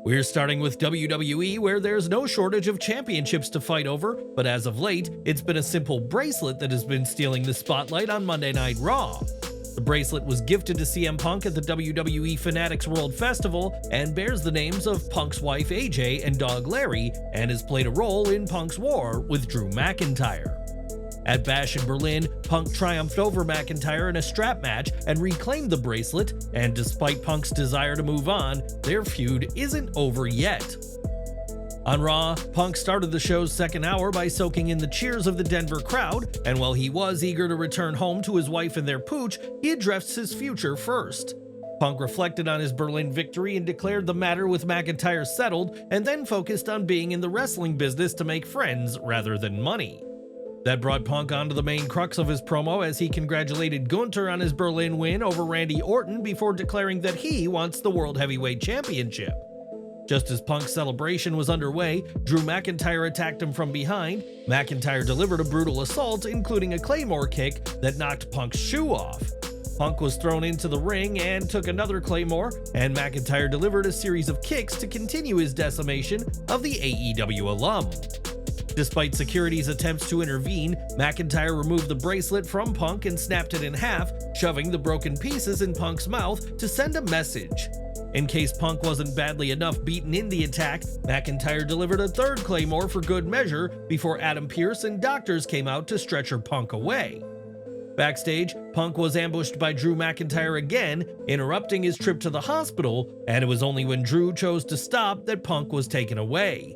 We're starting with WWE, where there's no shortage of championships to fight over, but as of late, it's been a simple bracelet that has been stealing the spotlight on Monday Night Raw. The bracelet was gifted to CM Punk at the WWE Fanatics World Festival and bears the names of Punk's wife AJ and dog Larry, and has played a role in Punk's war with Drew McIntyre. At Bash in Berlin, Punk triumphed over McIntyre in a strap match and reclaimed the bracelet, and despite Punk's desire to move on, their feud isn't over yet. On Raw, Punk started the show's second hour by soaking in the cheers of the Denver crowd, and while he was eager to return home to his wife and their pooch, he addressed his future first. Punk reflected on his Berlin victory and declared the matter with McIntyre settled, and then focused on being in the wrestling business to make friends rather than money. That brought Punk onto the main crux of his promo as he congratulated Gunther on his Berlin win over Randy Orton before declaring that he wants the World Heavyweight Championship. Just as Punk's celebration was underway, Drew McIntyre attacked him from behind. McIntyre delivered a brutal assault, including a Claymore kick that knocked Punk's shoe off. Punk was thrown into the ring and took another Claymore, and McIntyre delivered a series of kicks to continue his decimation of the AEW alum. Despite security's attempts to intervene, McIntyre removed the bracelet from Punk and snapped it in half, shoving the broken pieces in Punk's mouth to send a message. In case Punk wasn't badly enough beaten in the attack, McIntyre delivered a third Claymore for good measure before Adam Pearce and doctors came out to stretcher Punk away. Backstage, Punk was ambushed by Drew McIntyre again, interrupting his trip to the hospital, and it was only when Drew chose to stop that Punk was taken away.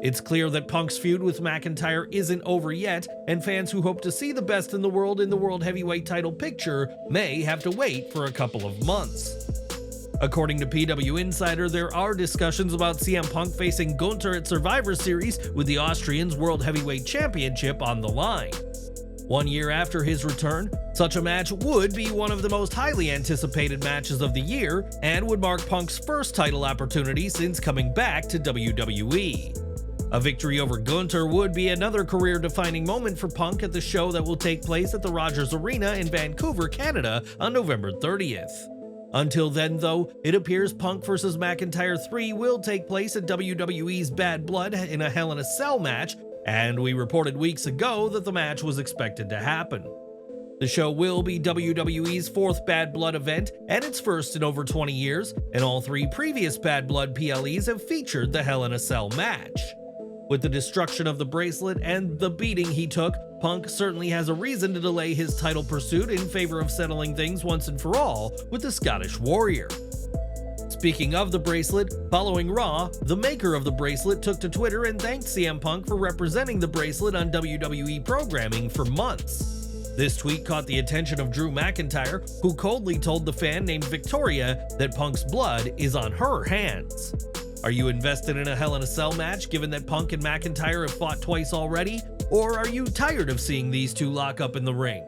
It's clear that Punk's feud with McIntyre isn't over yet, and fans who hope to see the best in the World Heavyweight title picture may have to wait for a couple of months. According to PW Insider, there are discussions about CM Punk facing Gunther at Survivor Series with the Austrian's World Heavyweight Championship on the line. 1 year after his return, such a match would be one of the most highly anticipated matches of the year and would mark Punk's first title opportunity since coming back to WWE. A victory over Gunther would be another career-defining moment for Punk at the show that will take place at the Rogers Arena in Vancouver, Canada on November 30th. Until then, though, it appears Punk vs. McIntyre 3 will take place at WWE's Bad Blood in a Hell in a Cell match, and we reported weeks ago that the match was expected to happen. The show will be WWE's fourth Bad Blood event, and its first in over 20 years, and all three previous Bad Blood PLEs have featured the Hell in a Cell match. With the destruction of the bracelet and the beating he took, Punk certainly has a reason to delay his title pursuit in favor of settling things once and for all with the Scottish Warrior. Speaking of the bracelet, following Raw, the maker of the bracelet took to Twitter and thanked CM Punk for representing the bracelet on WWE programming for months. This tweet caught the attention of Drew McIntyre, who coldly told the fan named Victoria that Punk's blood is on her hands. Are you invested in a Hell in a Cell match given that Punk and McIntyre have fought twice already? Or are you tired of seeing these two lock up in the ring?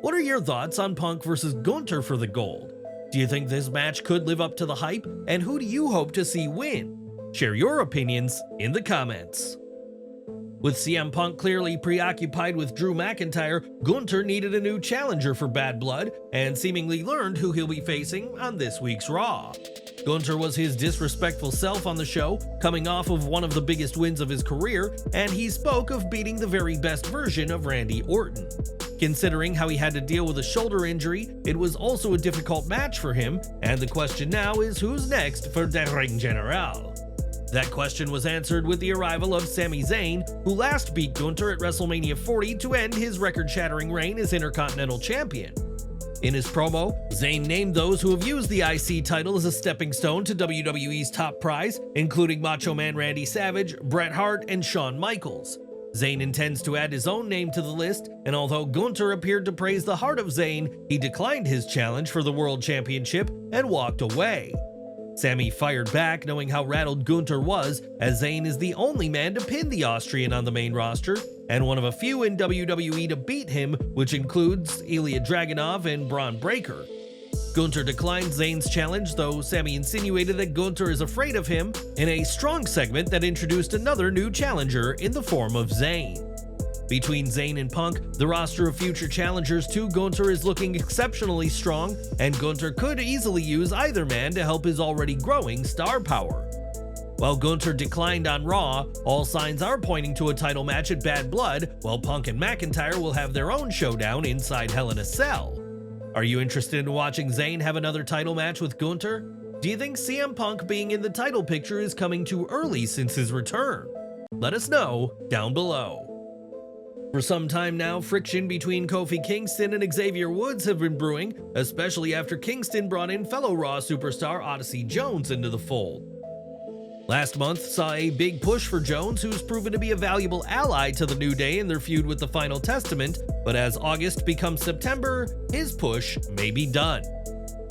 What are your thoughts on Punk versus Gunther for the gold? Do you think this match could live up to the hype? And who do you hope to see win? Share your opinions in the comments. With CM Punk clearly preoccupied with Drew McIntyre, Gunther needed a new challenger for Bad Blood and seemingly learned who he'll be facing on this week's Raw. Gunther was his disrespectful self on the show, coming off of one of the biggest wins of his career, and he spoke of beating the very best version of Randy Orton. Considering how he had to deal with a shoulder injury, it was also a difficult match for him, and the question now is who's next for the Ring General? That question was answered with the arrival of Sami Zayn, who last beat Gunther at WrestleMania 40 to end his record-shattering reign as Intercontinental Champion. In his promo, Zayn named those who have used the IC title as a stepping stone to WWE's top prize, including Macho Man Randy Savage, Bret Hart, and Shawn Michaels. Zayn intends to add his own name to the list, and although Gunther appeared to praise the heart of Zayn, he declined his challenge for the World Championship and walked away. Sami fired back, knowing how rattled Gunther was, as Zayn is the only man to pin the Austrian on the main roster, and one of a few in WWE to beat him, which includes Ilja Dragunov and Braun Breaker. Gunther declined Zayn's challenge, though Sami insinuated that Gunther is afraid of him in a strong segment that introduced another new challenger in the form of Zayn. Between Zayn and Punk, the roster of future challengers to Gunther is looking exceptionally strong, and Gunther could easily use either man to help his already growing star power. While Gunther declined on Raw, all signs are pointing to a title match at Bad Blood, while Punk and McIntyre will have their own showdown inside Hell in a Cell. Are you interested in watching Zayn have another title match with Gunther? Do you think CM Punk being in the title picture is coming too early since his return? Let us know down below. For some time now, friction between Kofi Kingston and Xavier Woods have been brewing, especially after Kingston brought in fellow Raw superstar Odyssey Jones into the fold. Last month saw a big push for Jones, who's proven to be a valuable ally to the New Day in their feud with the Final Testament, but as August becomes September, his push may be done.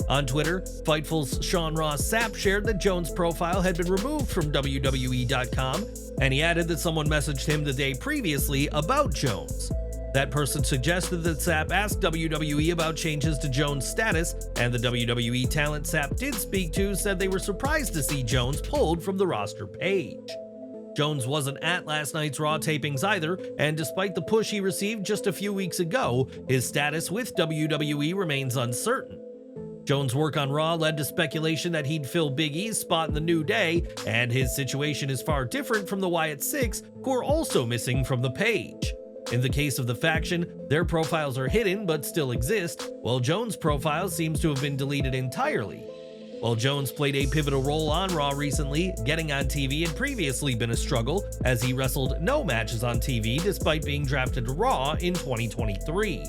On Twitter, Fightful's Sean Ross Sapp shared that Jones' profile had been removed from WWE.com, and he added that someone messaged him the day previously about Jones. That person suggested that Sapp asked WWE about changes to Jones' status, and the WWE talent Sapp did speak to said they were surprised to see Jones pulled from the roster page. Jones wasn't at last night's Raw tapings either, and despite the push he received just a few weeks ago, his status with WWE remains uncertain. Jones' work on Raw led to speculation that he'd fill Big E's spot in the New Day, and his situation is far different from the Wyatt Six, who are also missing from the page. In the case of the faction, their profiles are hidden but still exist, while Jones' profile seems to have been deleted entirely. While Jones played a pivotal role on Raw recently, getting on TV had previously been a struggle, as he wrestled no matches on TV despite being drafted to Raw in 2023.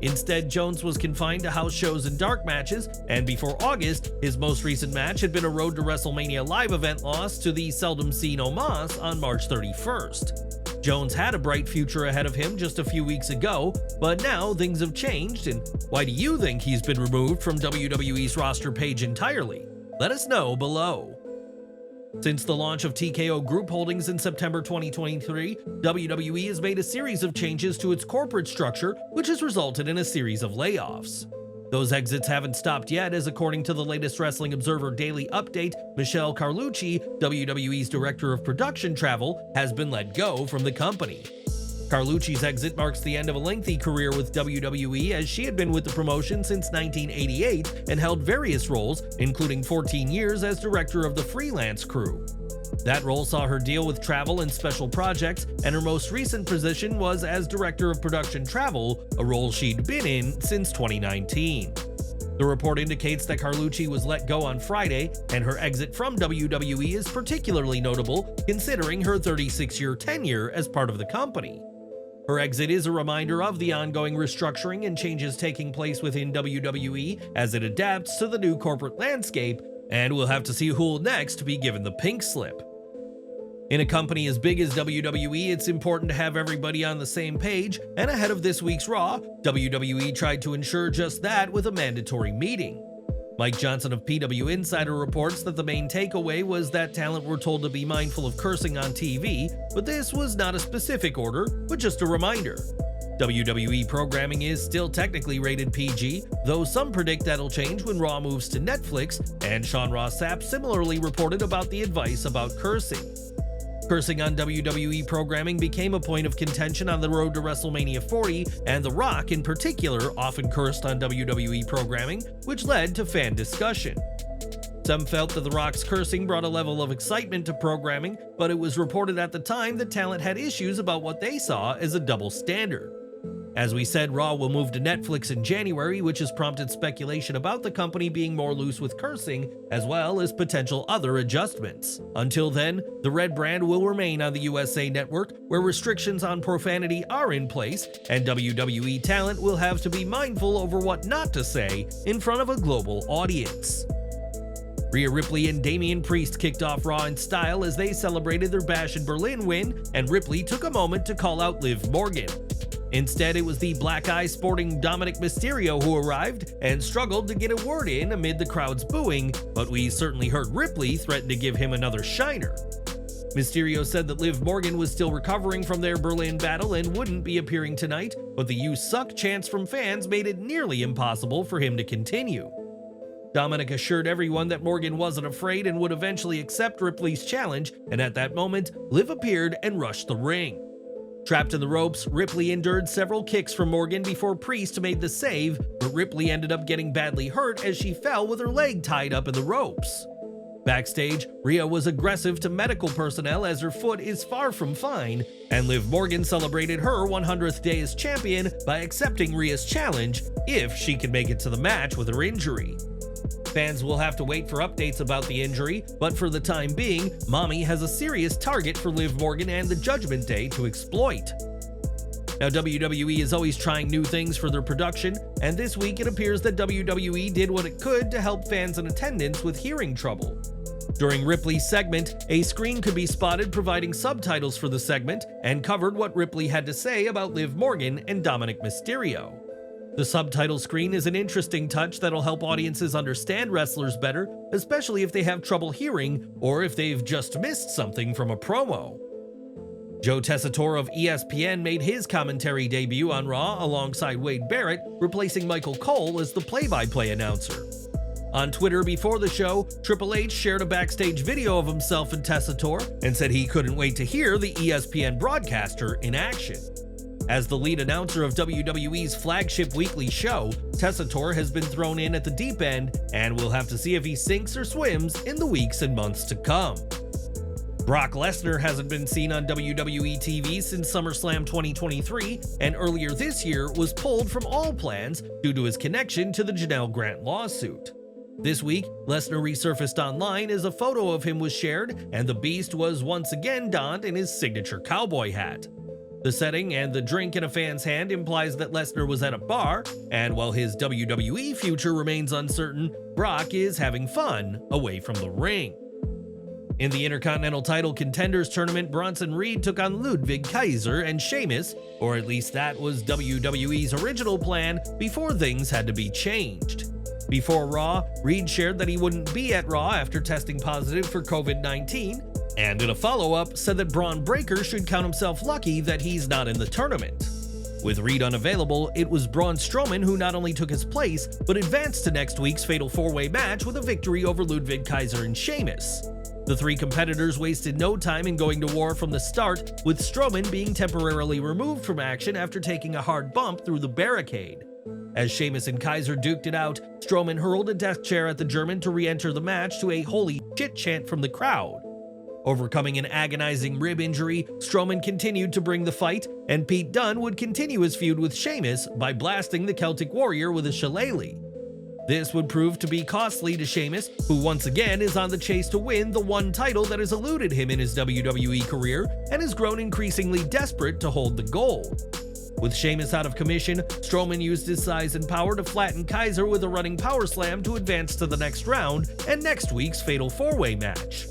Instead, Jones was confined to house shows and dark matches, and before August, his most recent match had been a Road to WrestleMania live event loss to the seldom seen Omos on March 31st. Jones had a bright future ahead of him just a few weeks ago, but now things have changed, and why do you think he's been removed from WWE's roster page entirely? Let us know below. Since the launch of TKO Group Holdings in September 2023, WWE has made a series of changes to its corporate structure, which has resulted in a series of layoffs. Those exits haven't stopped yet, as according to the latest Wrestling Observer Daily Update, Michelle Carlucci, WWE's Director of Production Travel, has been let go from the company. Carlucci's exit marks the end of a lengthy career with WWE, as she had been with the promotion since 1988 and held various roles, including 14 years as director of the freelance crew. That role saw her deal with travel and special projects, and her most recent position was as director of production travel, a role she'd been in since 2019. The report indicates that Carlucci was let go on Friday, and her exit from WWE is particularly notable considering her 36-year tenure as part of the company. Her exit is a reminder of the ongoing restructuring and changes taking place within WWE as it adapts to the new corporate landscape, and we'll have to see who'll next be given the pink slip. In a company as big as WWE, it's important to have everybody on the same page, and ahead of this week's Raw, WWE tried to ensure just that with a mandatory meeting. Mike Johnson of PW Insider reports that the main takeaway was that talent were told to be mindful of cursing on TV, but this was not a specific order, but just a reminder. WWE programming is still technically rated PG, though some predict that'll change when Raw moves to Netflix, and Sean Ross Sapp similarly reported about the advice about cursing. Cursing on WWE programming became a point of contention on the road to WrestleMania 40, and The Rock in particular often cursed on WWE programming, which led to fan discussion. Some felt that The Rock's cursing brought a level of excitement to programming, but it was reported at the time that talent had issues about what they saw as a double standard. As we said, Raw will move to Netflix in January, which has prompted speculation about the company being more loose with cursing, as well as potential other adjustments. Until then, the Red brand will remain on the USA Network, where restrictions on profanity are in place, and WWE talent will have to be mindful over what not to say in front of a global audience. Rhea Ripley and Damian Priest kicked off Raw in style as they celebrated their Bash in Berlin win, and Ripley took a moment to call out Liv Morgan. Instead, it was the black eye sporting Dominik Mysterio who arrived and struggled to get a word in amid the crowd's booing, but we certainly heard Ripley threaten to give him another shiner. Mysterio said that Liv Morgan was still recovering from their Berlin battle and wouldn't be appearing tonight, but the "you suck" chants from fans made it nearly impossible for him to continue. Dominik assured everyone that Morgan wasn't afraid and would eventually accept Ripley's challenge, and at that moment, Liv appeared and rushed the ring. Trapped in the ropes, Ripley endured several kicks from Morgan before Priest made the save, but Ripley ended up getting badly hurt as she fell with her leg tied up in the ropes. Backstage, Rhea was aggressive to medical personnel as her foot is far from fine, and Liv Morgan celebrated her 100th day as champion by accepting Rhea's challenge if she can make it to the match with her injury. Fans will have to wait for updates about the injury, but for the time being, Mommy has a serious target for Liv Morgan and the Judgment Day to exploit. Now, WWE is always trying new things for their production, and this week it appears that WWE did what it could to help fans in attendance with hearing trouble. During Ripley's segment, a screen could be spotted providing subtitles for the segment and covered what Ripley had to say about Liv Morgan and Dominik Mysterio. The subtitle screen is an interesting touch that'll help audiences understand wrestlers better, especially if they have trouble hearing or if they've just missed something from a promo. Joe Tessitore of ESPN made his commentary debut on Raw alongside Wade Barrett, replacing Michael Cole as the play-by-play announcer. On Twitter before the show, Triple H shared a backstage video of himself and Tessitore and said he couldn't wait to hear the ESPN broadcaster in action. As the lead announcer of WWE's flagship weekly show, Tessitore has been thrown in at the deep end, and we'll have to see if he sinks or swims in the weeks and months to come. Brock Lesnar hasn't been seen on WWE TV since SummerSlam 2023, and earlier this year was pulled from all plans due to his connection to the Janelle Grant lawsuit. This week, Lesnar resurfaced online as a photo of him was shared, and the Beast was once again donned in his signature cowboy hat. The setting and the drink in a fan's hand implies that Lesnar was at a bar, and while his WWE future remains uncertain, Brock is having fun away from the ring. In the Intercontinental title contenders tournament, Bronson Reed took on Ludwig, Kaiser, and Sheamus, or at least that was WWE's original plan before things had to be changed. Before Raw, Reed shared that he wouldn't be at Raw after testing positive for COVID-19, and in a follow-up said that Braun Breaker should count himself lucky that he's not in the tournament. With Reed unavailable, it was Braun Strowman who not only took his place, but advanced to next week's Fatal 4-Way match with a victory over Ludwig, Kaiser, and Sheamus. The three competitors wasted no time in going to war from the start, with Strowman being temporarily removed from action after taking a hard bump through the barricade. As Sheamus and Kaiser duked it out, Strowman hurled a death chair at the German to re-enter the match to a "holy shit" chant from the crowd. Overcoming an agonizing rib injury, Strowman continued to bring the fight, and Pete Dunne would continue his feud with Sheamus by blasting the Celtic Warrior with a shillelagh. This would prove to be costly to Sheamus, who once again is on the chase to win the one title that has eluded him in his WWE career and has grown increasingly desperate to hold the gold. With Sheamus out of commission, Strowman used his size and power to flatten Kaiser with a running power slam to advance to the next round and next week's Fatal 4-Way match.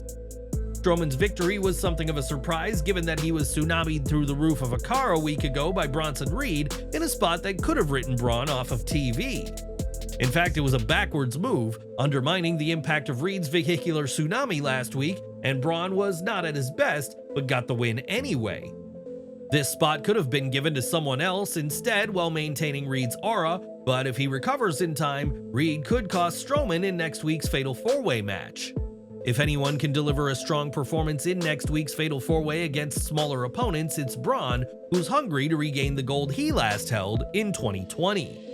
Strowman's victory was something of a surprise given that he was tsunamied through the roof of a car a week ago by Bronson Reed in a spot that could have written Braun off of TV. In fact, it was a backwards move, undermining the impact of Reed's vehicular tsunami last week, and Braun was not at his best, but got the win anyway. This spot could have been given to someone else instead while maintaining Reed's aura, but if he recovers in time, Reed could cost Strowman in next week's Fatal 4-Way match. If anyone can deliver a strong performance in next week's Fatal 4-Way against smaller opponents, it's Braun, who's hungry to regain the gold he last held in 2020.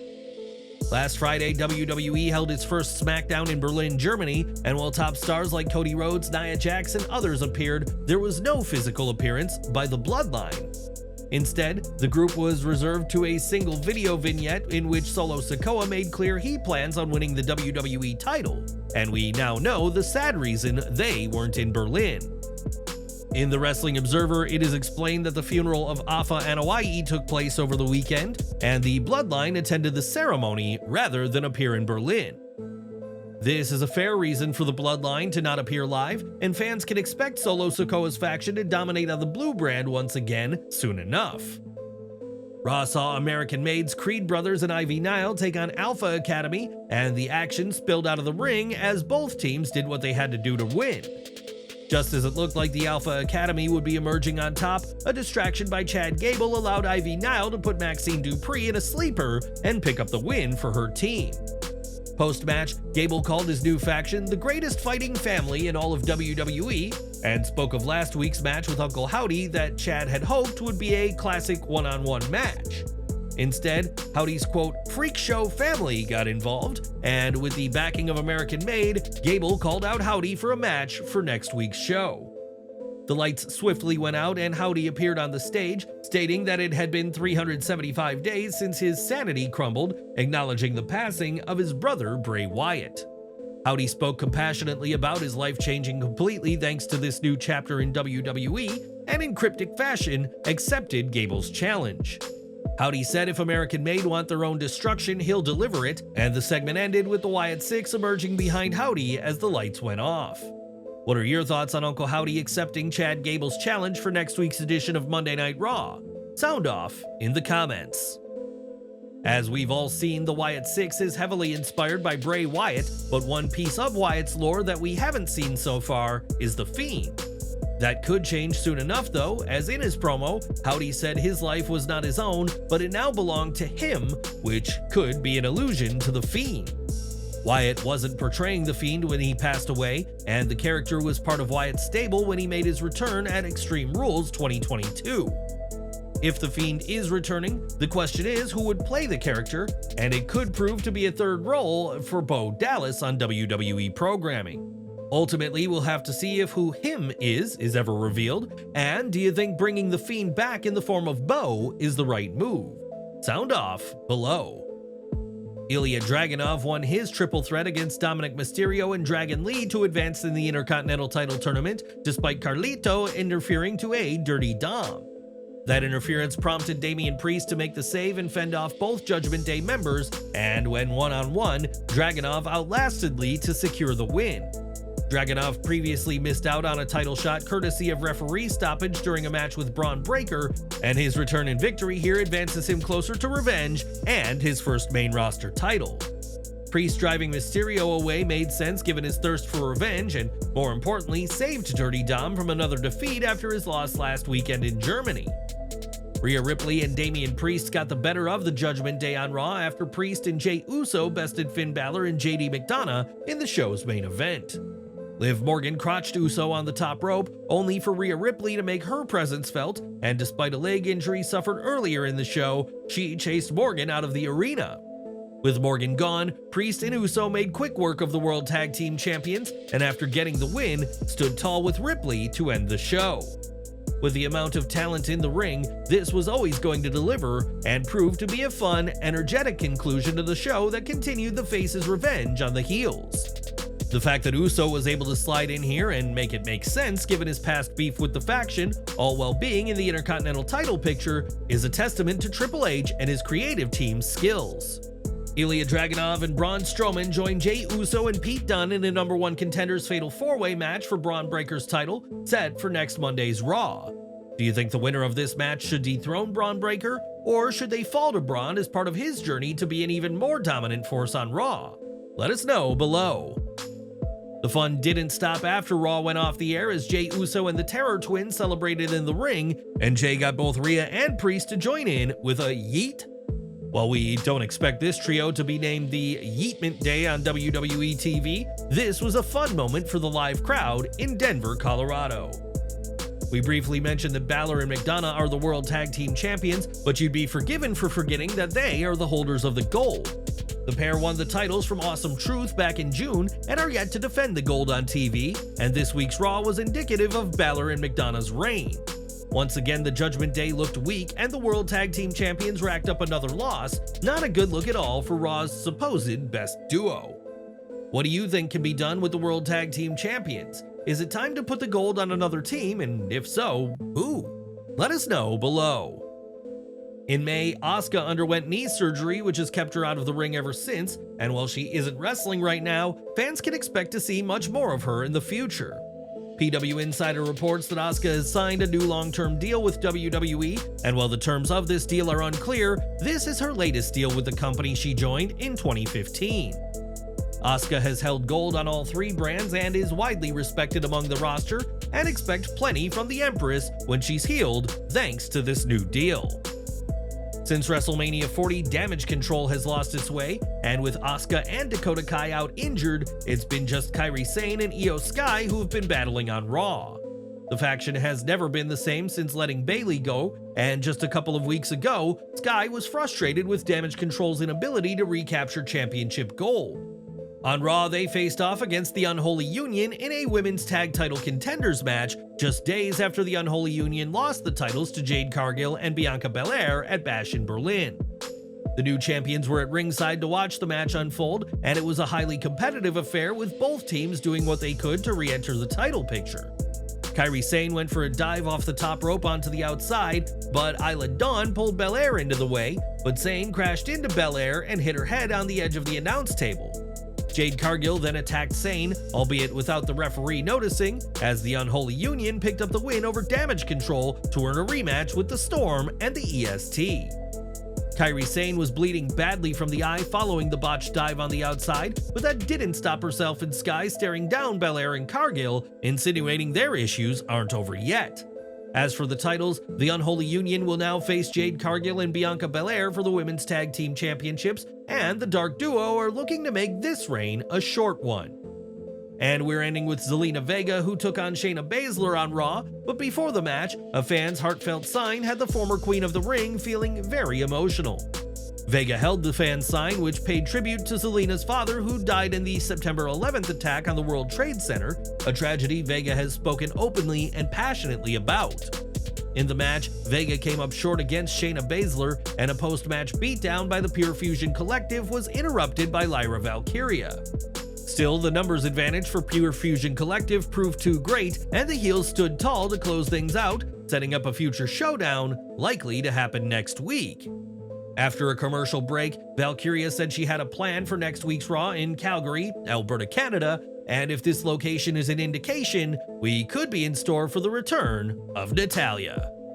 Last Friday, WWE held its first SmackDown in Berlin, Germany, and while top stars like Cody Rhodes, Nia Jax, and others appeared, there was no physical appearance by the Bloodline. Instead, the group was reserved to a single video vignette in which Solo Sikoa made clear he plans on winning the WWE title, and we now know the sad reason they weren't in Berlin. In the Wrestling Observer, it is explained that the funeral of Afa Anoa'i took place over the weekend, and the Bloodline attended the ceremony rather than appear in Berlin. This is a fair reason for the Bloodline to not appear live, and fans can expect Solo Sikoa's faction to dominate on the blue brand once again soon enough. Raw saw American Maids Creed Brothers and Ivy Nile take on Alpha Academy, and the action spilled out of the ring as both teams did what they had to do to win. Just as it looked like the Alpha Academy would be emerging on top, a distraction by Chad Gable allowed Ivy Nile to put Maxine Dupree in a sleeper and pick up the win for her team. Post-match, Gable called his new faction the greatest fighting family in all of WWE, and spoke of last week's match with Uncle Howdy that Chad had hoped would be a classic one-on-one match. Instead, Howdy's quote, freak show family got involved, and with the backing of American Made, Gable called out Howdy for a match for next week's show. The lights swiftly went out and Howdy appeared on the stage, stating that it had been 375 days since his sanity crumbled, acknowledging the passing of his brother Bray Wyatt. Howdy spoke compassionately about his life changing completely thanks to this new chapter in WWE, and in cryptic fashion accepted Gable's challenge. Howdy said if American Made want their own destruction, he'll deliver it, and the segment ended with the Wyatt Six emerging behind Howdy as the lights went off. What are your thoughts on Uncle Howdy accepting Chad Gable's challenge for next week's edition of Monday Night Raw? Sound off in the comments. As we've all seen, the Wyatt Six is heavily inspired by Bray Wyatt, but one piece of Wyatt's lore that we haven't seen so far is the Fiend. That could change soon enough though, as in his promo, Howdy said his life was not his own, but it now belonged to him, which could be an allusion to the Fiend. Wyatt wasn't portraying the Fiend when he passed away, and the character was part of Wyatt's stable when he made his return at Extreme Rules 2022. If the Fiend is returning, the question is who would play the character, and it could prove to be a third role for Bo Dallas on WWE programming. Ultimately, we'll have to see if who him is ever revealed, and do you think bringing the Fiend back in the form of Bo is the right move? Sound off below. Ilja Dragunov won his triple threat against Dominik Mysterio and Dragon Lee to advance in the Intercontinental title tournament, despite Carlito interfering to aid Dirty Dom. That interference prompted Damian Priest to make the save and fend off both Judgment Day members, and when one-on-one, Dragunov outlasted Lee to secure the win. Dragunov previously missed out on a title shot courtesy of referee stoppage during a match with Braun Breaker, and his return in victory here advances him closer to revenge and his first main roster title. Priest driving Mysterio away made sense given his thirst for revenge and, more importantly, saved Dirty Dom from another defeat after his loss last weekend in Germany. Rhea Ripley and Damian Priest got the better of the Judgment Day on Raw after Priest and Jey Uso bested Finn Balor and JD McDonough in the show's main event. Liv Morgan crotched Uso on the top rope, only for Rhea Ripley to make her presence felt, and despite a leg injury suffered earlier in the show, she chased Morgan out of the arena. With Morgan gone, Priest and Uso made quick work of the World Tag Team Champions, and after getting the win, stood tall with Ripley to end the show. With the amount of talent in the ring, this was always going to deliver, and proved to be a fun, energetic conclusion to the show that continued the face's revenge on the heels. The fact that Uso was able to slide in here and make it make sense given his past beef with the faction, all while being in the Intercontinental title picture, is a testament to Triple H and his creative team's skills. Ilja Dragunov and Braun Strowman joined Jey Uso and Pete Dunne in a number one contenders fatal four-way match for Braun Breaker's title, set for next Monday's Raw. Do you think the winner of this match should dethrone Braun Breaker, or should they fall to Braun as part of his journey to be an even more dominant force on Raw? Let us know below. The fun didn't stop after Raw went off the air as Jey Uso and the Terror Twins celebrated in the ring, and Jey got both Rhea and Priest to join in with a yeet. While we don't expect this trio to be named the Yeetment Day on WWE TV, this was a fun moment for the live crowd in Denver, Colorado. We briefly mentioned that Balor and McDonough are the World Tag Team Champions, but you'd be forgiven for forgetting that they are the holders of the gold. The pair won the titles from Awesome Truth back in June and are yet to defend the gold on TV, and this week's Raw was indicative of Balor and McDonough's reign. Once again, the Judgment Day looked weak and the World Tag Team Champions racked up another loss, not a good look at all for Raw's supposed best duo. What do you think can be done with the World Tag Team Champions? Is it time to put the gold on another team, and if so, who? Let us know below. In May, Asuka underwent knee surgery, which has kept her out of the ring ever since, and while she isn't wrestling right now, fans can expect to see much more of her in the future. PW Insider reports that Asuka has signed a new long-term deal with WWE, and while the terms of this deal are unclear, this is her latest deal with the company she joined in 2015. Asuka has held gold on all three brands and is widely respected among the roster, and expect plenty from the Empress when she's healed thanks to this new deal. Since WrestleMania 40, Damage Control has lost its way, and with Asuka and Dakota Kai out injured, it's been just Kairi Sane and Io Sky who have been battling on Raw. The faction has never been the same since letting Bayley go, and just a couple of weeks ago, Sky was frustrated with Damage Control's inability to recapture championship gold. On Raw, they faced off against the Unholy Union in a women's tag title contenders match, just days after the Unholy Union lost the titles to Jade Cargill and Bianca Belair at Bash in Berlin. The new champions were at ringside to watch the match unfold, and it was a highly competitive affair with both teams doing what they could to re-enter the title picture. Kairi Sane went for a dive off the top rope onto the outside, but Isla Dawn pulled Belair into the way, but Zayn crashed into Belair and hit her head on the edge of the announce table. Jade Cargill then attacked Zayn, albeit without the referee noticing, as the Unholy Union picked up the win over Damage Control to earn a rematch with the Storm and the EST. Kairi Sane was bleeding badly from the eye following the botched dive on the outside, but that didn't stop herself and Sky staring down Belair and Cargill, insinuating their issues aren't over yet. As for the titles, the Unholy Union will now face Jade Cargill and Bianca Belair for the Women's Tag Team Championships, and the Dark Duo are looking to make this reign a short one. And we're ending with Zelina Vega, who took on Shayna Baszler on Raw, but before the match, a fan's heartfelt sign had the former Queen of the Ring feeling very emotional. Vega held the fan sign, which paid tribute to Zelina's father, who died in the September 11th attack on the World Trade Center, a tragedy Vega has spoken openly and passionately about. In the match, Vega came up short against Shayna Baszler, and a post-match beatdown by the Pure Fusion Collective was interrupted by Lyra Valkyria. Still, the numbers advantage for Pure Fusion Collective proved too great, and the heels stood tall to close things out, setting up a future showdown, likely to happen next week. After a commercial break, Valkyria said she had a plan for next week's Raw in Calgary, Alberta, Canada, and if this location is an indication, we could be in store for the return of Natalya.